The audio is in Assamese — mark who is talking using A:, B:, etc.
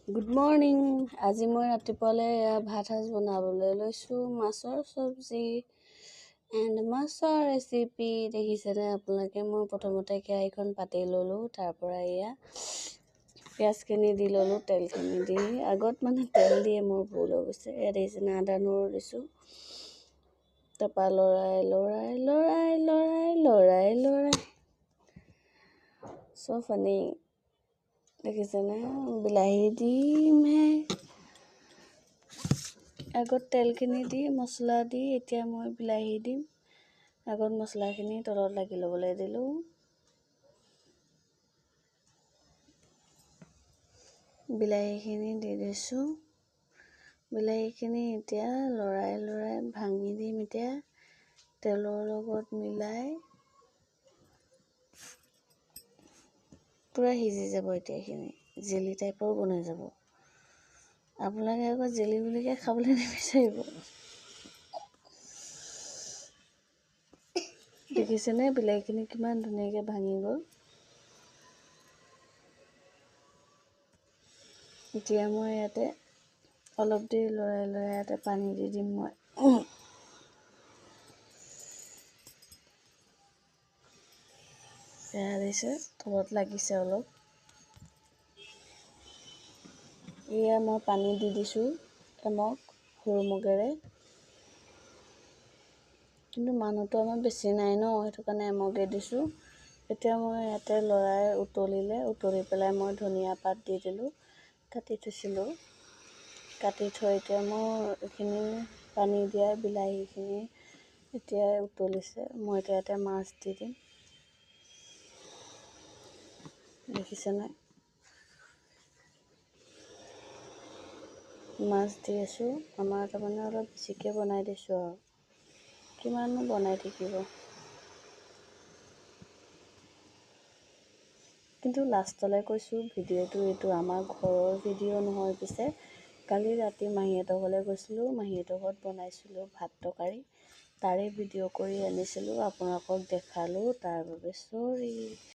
A: Good morning. আজি মই ৰাতিপুৱালৈ ভাত সাজ বনাবলৈ লৈছোঁ। মাছৰ চব্জি এণ্ড মাছৰ ৰেচিপি। দেখিছেনে আপোনালোকে? মই প্ৰথমতে কেৰাহীখন পাতি ল'লোঁ। তাৰপৰা এয়া পিঁয়াজখিনি দি ল'লোঁ, তেলখিনি দি। আগত তেল দিয়ে মোৰ ভুল হৈ গৈছে। এয়া দেখিছেনে আদা নহৰু দিছোঁ। তাৰপৰা লৰাই চব ফানি দেখিছেনে? বিলাহী দিমহে। আগত তেলখিনি দি মছলা দি এতিয়া মই বিলাহী দিম। আগত মছলাখিনি তলত লাগি ল'বলৈ দিলোঁ। বিলাহীখিনি দি দিছোঁ। বিলাহীখিনি এতিয়া লৰাই ভাঙি দিম। এতিয়া তেলৰ লগত মিলাই পূৰা সিজি যাব। এতিয়া এইখিনি জেলি টাইপৰ বনাই যাব। আপোনালোকে আকৌ জেলি বুলিকৈ খাবলৈ নিবিচাৰিব। দেখিছেনে বিলাহীখিনি কিমান ধুনীয়াকৈ ভাঙি গ'ল। এতিয়া মই ইয়াতে অলপ দেৰি লৰাই ইয়াতে পানী দি দিম মই। এয়া দিছে, তলত লাগিছে অলপ। এয়া মই পানী দি দিছোঁ এমগ সৰু মগেৰে। কিন্তু মানুহটো আমাৰ বেছি নাই ন, সেইটো কাৰণে এমগে দিছোঁ। এতিয়া মই ইয়াতে উতলি পেলাই মই ধনিয়া পাত দি দিলোঁ। কাটি থৈছিলোঁ। কাটি থৈ এতিয়া মই এইখিনি পানী দিয়া বিলাহীখিনি এতিয়া উতলিছে। মই এতিয়া ইয়াতে মাছ দি দিম। দেখিছেনে? মাছ দি আছোঁ। আমাৰ তাৰমানে অলপ বেছিকৈ বনাই দিছোঁ আৰু কিমাননো বনাই থাকিব। কিন্তু লাষ্টলৈ কৈছোঁ, ভিডিঅ'টো এইটো আমাৰ ঘৰৰ ভিডিঅ' নহয়। পিছে কালি ৰাতি মাহীহঁতৰ ঘৰলৈ গৈছিলোঁ। মাহীহঁতৰ ঘৰত বনাইছিলোঁ ভাত তৰকাৰী। তাৰে ভিডিঅ' কৰি আনিছিলোঁ, আপোনালোকক দেখালোঁ। তাৰ বাবে চৰি।